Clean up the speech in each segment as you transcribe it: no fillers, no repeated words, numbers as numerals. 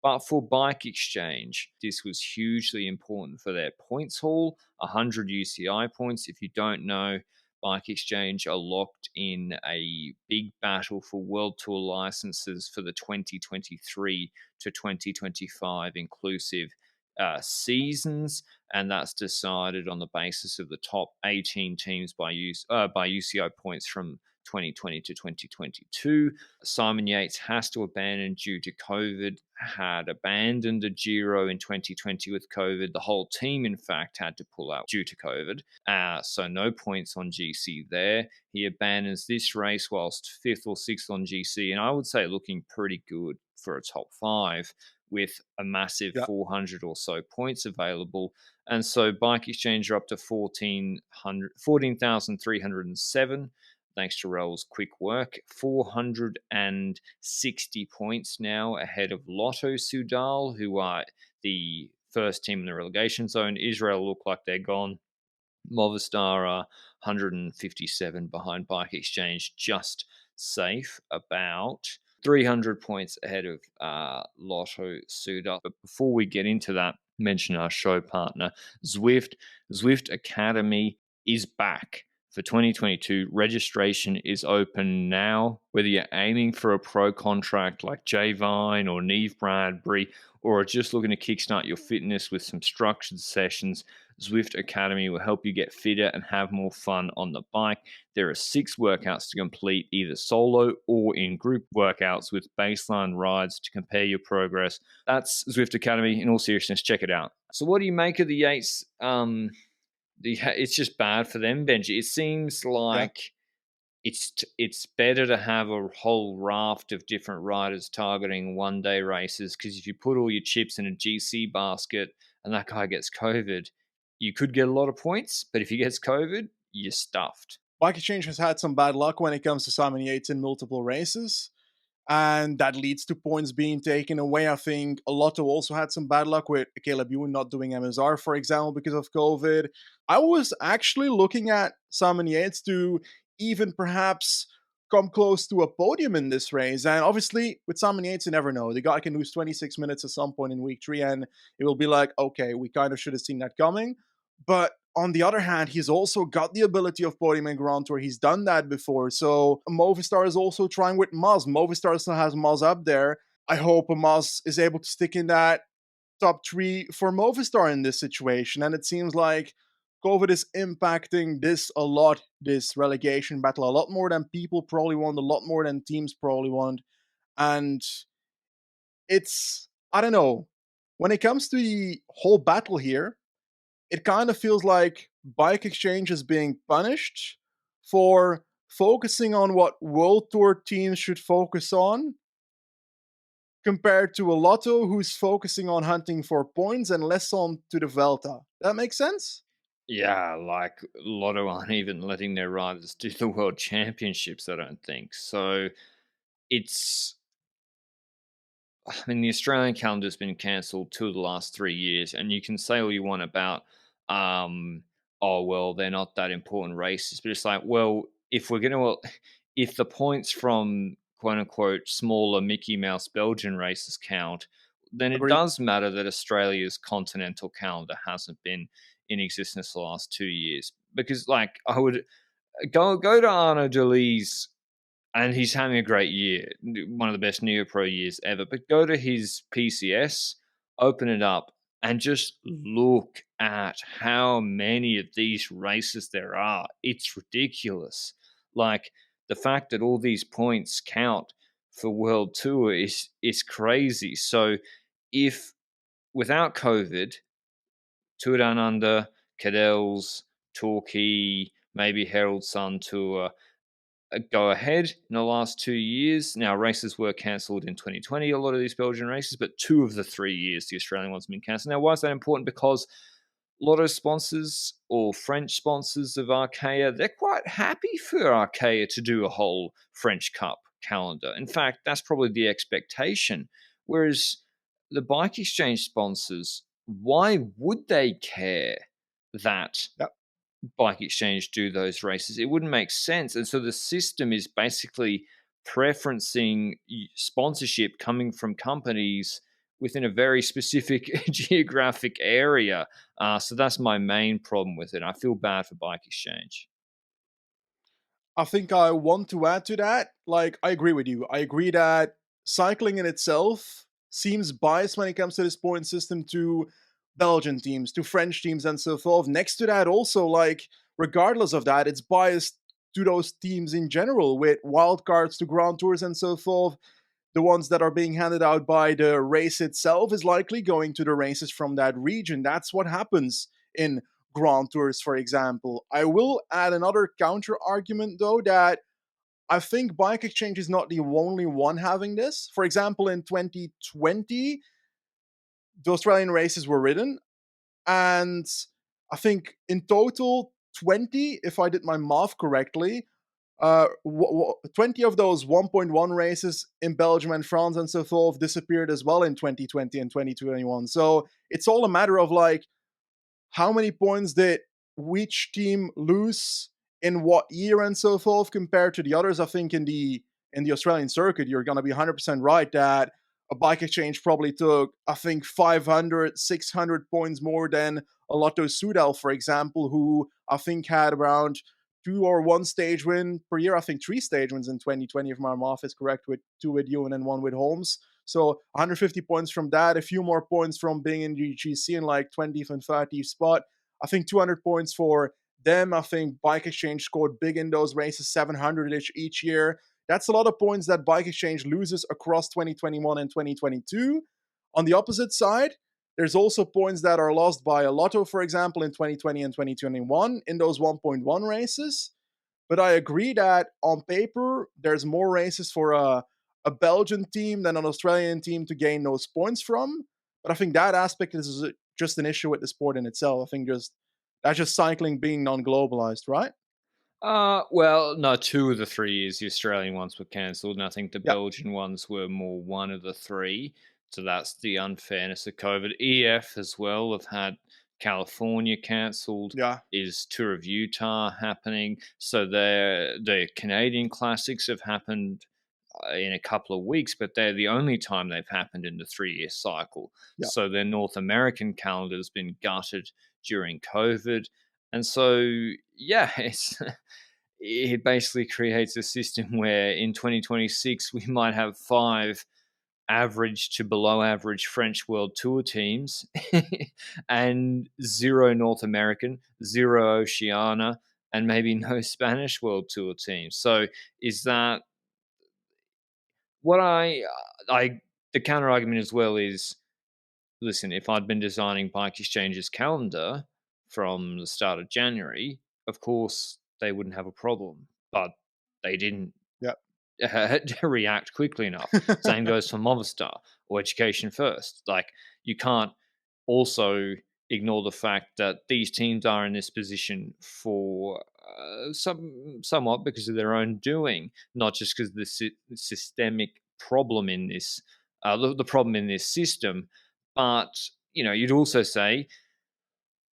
But for Bike Exchange, this was hugely important for their points haul, 100 UCI points. If you don't know, Bike Exchange are locked in a big battle for World Tour licenses for the 2023 to 2025 inclusive seasons, and that's decided on the basis of the top 18 teams by UCI points from 2020 to 2022. Simon Yates has to abandon due to COVID, had abandoned a Giro in 2020 with COVID. The whole team, in fact, had to pull out due to COVID. So no points on GC there. He abandons this race whilst 5th or 6th on GC, and I would say looking pretty good for a top 5 with a massive 400 or so points available. And so Bike Exchange are up to 14,307 thanks to Rel's quick work. 460 points now ahead of Lotto Soudal, who are the first team in the relegation zone. Israel look like they're gone. Movistar are 157 behind Bike Exchange, just safe, about 300 points ahead of Lotto Soudal. But before we get into that, mention our show partner, Zwift. Zwift Academy is back for 2022. Registration is open now. Whether you're aiming for a pro contract like Jay Vine or Neve Bradbury, or are just looking to kickstart your fitness with some structured sessions, Zwift Academy will help you get fitter and have more fun on the bike. There are 6 workouts to complete, either solo or in group workouts with baseline rides to compare your progress. That's Zwift Academy. In all seriousness, check it out. So what do you make of the Yates? It's just bad for them, Benji. It seems like it's better to have a whole raft of different riders targeting one-day races, because if you put all your chips in a GC basket and that guy gets COVID, you could get a lot of points, but if he gets COVID, you're stuffed. Bike Exchange has had some bad luck when it comes to Simon Yates in multiple races, and that leads to points being taken away. I think Lotto also had some bad luck with Caleb Ewan not doing MSR, for example, because of COVID. I was actually looking at Simon Yates to even perhaps come close to a podium in this race. And obviously, with Simon Yates, you never know. The guy can lose 26 minutes at some point in week 3, and it will be like, okay, we kind of should have seen that coming. But on the other hand, he's also got the ability of podium and Grand Tour. He's done that before. So Movistar is also trying with Maz. Movistar still has Maz up there. I hope Maz is able to stick in that top 3 for Movistar in this situation. And it seems like COVID is impacting this a lot, this relegation battle, a lot more than people probably want, a lot more than teams probably want. And it's, I don't know, when it comes to the whole battle here, it kind of feels like Bike Exchange is being punished for focusing on what World Tour teams should focus on, compared to a Lotto who's focusing on hunting for points and less on to the Vuelta. That makes sense? Yeah, like Lotto aren't even letting their riders do the World Championships, I don't think. So it's, I mean, the Australian calendar's been cancelled 2 of the last 3 years, and you can say all you want about, oh, well, they're not that important races. But it's like, well, if the points from quote unquote smaller Mickey Mouse Belgian races count, then it Agreed. does matter that Australia's continental calendar hasn't been in existence the last 2 years. Because, like, I would go to Arnaud Delis, and he's having a great year, one of the best Neopro years ever. But go to his PCS, open it up, and just look at how many of these races there are. It's ridiculous. Like, the fact that all these points count for World Tour is crazy. So if without COVID, Tour Down Under, Cadell's, Torquay, maybe Herald Sun Tour, go ahead in the last 2 years. Now, races were cancelled in 2020, a lot of these Belgian races, but 2 of the 3 years, the Australian ones have been cancelled. Now, why is that important? Because Lotto sponsors or French sponsors of Arkea, they're quite happy for Arkea to do a whole French Cup calendar. In fact, that's probably the expectation. Whereas the Bike Exchange sponsors, why would they care that Bike Exchange do those races? It wouldn't make sense. And so the system is basically preferencing sponsorship coming from companies within a very specific geographic area. So that's my main problem with it. I feel bad for Bike Exchange. I think I want to add to that. Like, I agree with you. I agree that cycling in itself seems biased when it comes to this point system to Belgian teams, to French teams, and so forth. Next to that, also, like, regardless of that, it's biased to those teams in general with wildcards to Grand Tours and so forth. The ones that are being handed out by the race itself is likely going to the races from that region. That's what happens in Grand Tours, for example. I will add another counter argument, though, that I think Bike Exchange is not the only one having this. For example, in 2020, the Australian races were ridden, and I think in total, 20, if I did my math correctly, 20 of those 1.1 races in Belgium and France and so forth disappeared as well in 2020 and 2021. So it's all a matter of like, how many points did which team lose in what year and so forth compared to the others. I think in the Australian circuit, you're going to be 100% right that a Bike Exchange probably took, I think, 500, 600 points more than a Lotto Soudal, for example, who I think had around two or one stage win per year. I think three stage wins in 2020, if my math is correct, with two with Ewan and one with Holmes. So 150 points from that, a few more points from being in the GC in like 20th and 30th spot. I think 200 points for them. I think Bike Exchange scored big in those races, 700-ish each year. That's a lot of points that Bike Exchange loses across 2021 and 2022. On the opposite side, there's also points that are lost by a Lotto, for example, in 2020 and 2021 in those 1.1 races. But I agree that on paper, there's more races for a Belgian team than an Australian team to gain those points from. But I think that aspect is just an issue with the sport in itself. I think that's just cycling being non-globalized, right? Well, no, two of the 3 years the Australian ones were cancelled, and I think the Yeah, Belgian ones were more one of the three. So that's the unfairness of COVID. EF as well have had California cancelled. yeah, Is Tour of Utah happening? So the Canadian Classics have happened in a couple of weeks, but they're the only time they've happened in the 3 year cycle. yeah. So their North American calendar has been gutted during COVID. And so, yeah, it basically creates a system where in 2026 we might have 5 average to below average French World Tour teams and 0 North American, 0 Oceania, and maybe no Spanish World Tour teams. So is that what I the counter argument as well is, listen, if I'd been designing Bike Exchange's calendar from the start of January, of course they wouldn't have a problem, but they didn't Yeah. react quickly enough. Same goes for Movistar or Education First. Like, you can't also ignore the fact that these teams are in this position for somewhat because of their own doing, not just because of the systemic problem in this, the problem in this system. But you'd also say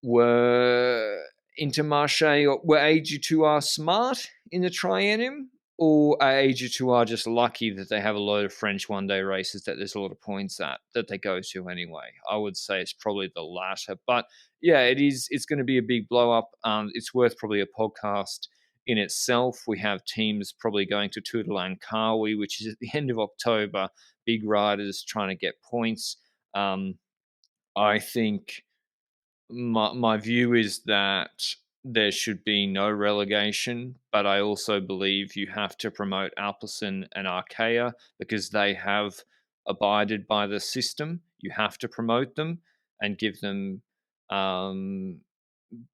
were Intermarché or were AG2R smart in the triennium, or are AG2R just lucky that they have a load of French one-day races that there's a lot of points at that they go to anyway? I would say it's probably the latter. But yeah, it's going to be a big blow up. It's worth probably a podcast in itself. We have teams probably going to Tour de Langkawi, which is at the end of October. Big riders trying to get points. I think my view is that there should be no relegation, but I also believe you have to promote Alpecin and Arkea because they have abided by the system. You have to promote them and give them. And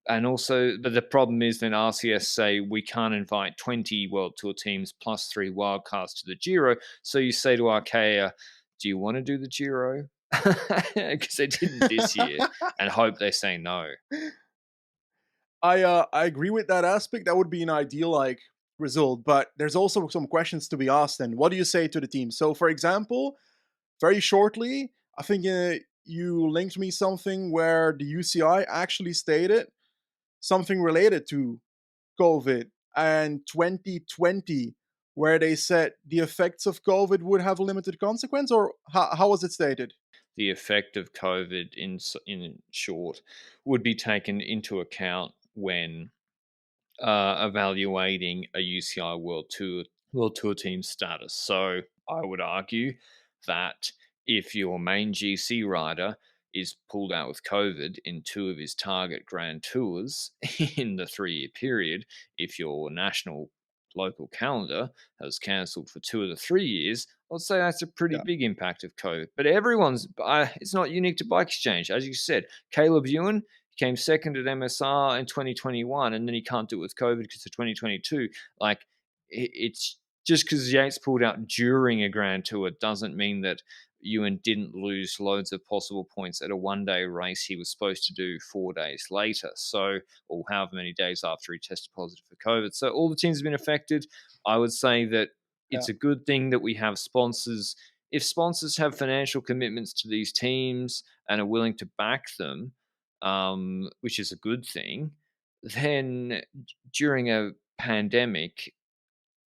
also, but the problem is then RCS say we can't invite 20 World Tour teams plus 3 wildcards to the Giro. So you say to Arkea, do you want to do the Giro? Because they didn't this year, and hope they say no. I agree with that aspect. That would be an ideal like result, but there's also some questions to be asked. And what do you say to the team? So, for example, very shortly, I think you linked me something where the UCI actually stated something related to COVID and 2020, where they said the effects of COVID would have a limited consequence, or how was it stated? the effect of COVID in short would be taken into account when evaluating a UCI World Tour team status. So I would argue that if your main GC rider is pulled out with COVID in two of his target Grand Tours in the 3 year period, if your national local calendar has cancelled for 2 of the 3 years, I'd say that's a pretty Yeah. big impact of COVID. But it's not unique to Bike Exchange. As you said, Caleb Ewan came second at MSR in 2021, and then he can't do it with COVID because of 2022. Like, it's just because Yates pulled out during a Grand Tour doesn't mean that Ewan didn't lose loads of possible points at a 1 day race he was supposed to do 4 days later. So, or however many days after he tested positive for COVID. So all the teams have been affected. I would say that Yeah. it's a good thing that we have sponsors. If sponsors have financial commitments to these teams and are willing to back them, which is a good thing, then during a pandemic,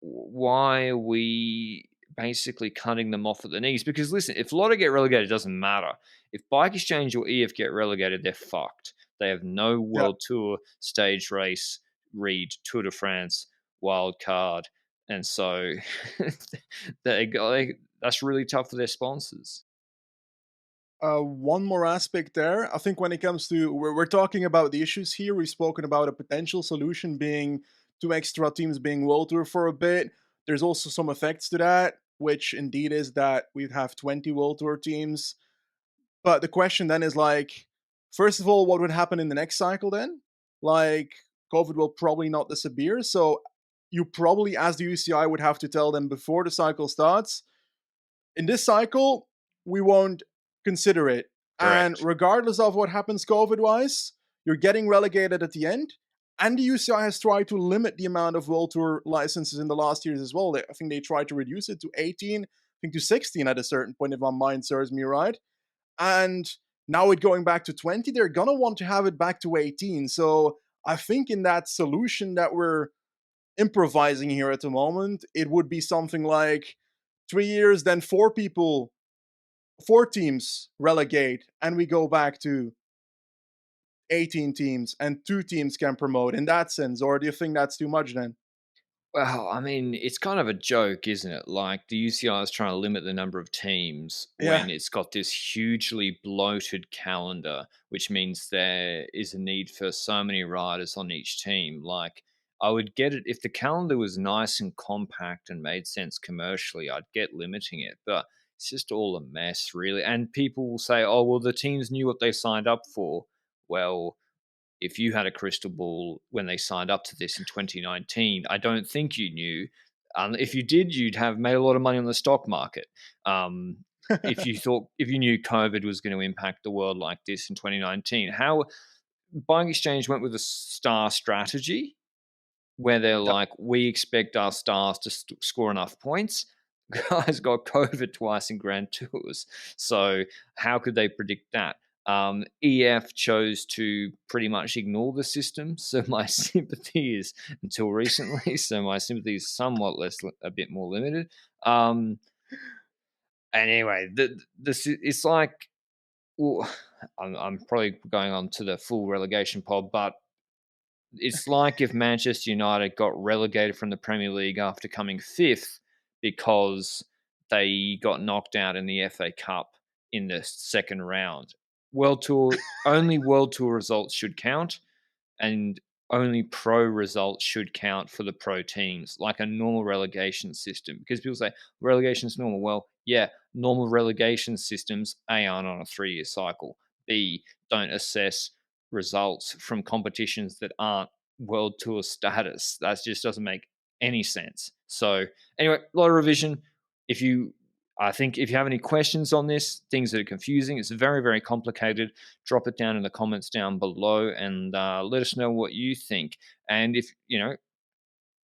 why are we basically cutting them off at the knees? Because listen, if Lotto get relegated, it doesn't matter. If Bike Exchange or EF get relegated, they're fucked. They have no Yeah. World Tour, stage race, read, Tour de France, wild card. And so that's really tough for their sponsors. One more aspect there. I think when it comes to we're talking about the issues here, we've spoken about a potential solution being two extra teams being World Tour for a bit. There's also some effects to that, which indeed is that we'd have 20 World Tour teams. But the question then is like, first of all, what would happen in the next cycle then? Like, COVID will probably not disappear. So you probably, as the UCI, would have to tell them before the cycle starts, in this cycle, we won't consider it. And Correct. regardless of what happens COVID wise, you're getting relegated at the end. And the UCI has tried to limit the amount of World Tour licenses in the last years as well. I think they tried to reduce it to 18, I think to 16 at a certain point, if my mind serves me right. And now it going back to 20, they're going to want to have it back to 18. So I think in that solution that we're improvising here at the moment, it would be something like 3 years, then four teams relegate, and we go back to 18 teams, and two teams can promote in that sense. Or do you think that's too much then? Well, I mean, it's kind of a joke, isn't it? Like the UCI is trying to limit the number of teams Yeah. when it's got this hugely bloated calendar, which means there is a need for so many riders on each team. Like, I would get it if the calendar was nice and compact and made sense commercially, I'd get limiting it. But it's just all a mess, really. And people will say, oh, well, the teams knew what they signed up for. Well, if you had a crystal ball when they signed up to this in 2019, I don't think you knew. If you did, you'd have made a lot of money on the stock market. Um, if you knew COVID was going to impact the world like this in 2019, how Buying Exchange went with a star strategy where they're Yeah. like, we expect our stars to score enough points. Guys got COVID twice in Grand Tours. So how could they predict that? EF chose to pretty much ignore the system. So my sympathy is until recently. So my sympathy is somewhat less, a bit more limited. And anyway, this it's like, well, I'm probably going on to the full relegation pod, but it's like if Manchester United got relegated from the Premier League after coming fifth because they got knocked out in the FA Cup in the second round. World Tour results should count, and only pro results should count for the pro teams, like a normal relegation system. Because people say relegation is normal. Well, yeah, normal relegation systems A aren't on a 3 year cycle. B don't assess results from competitions that aren't world tour status. That just doesn't make any sense. So anyway, a lot of revision. If you I think if you have any questions on this, things that are confusing, it's very, very complicated, drop it down in the comments down below and let us know what you think. And if,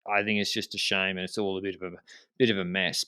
I think it's just a shame and it's all a bit of a mess.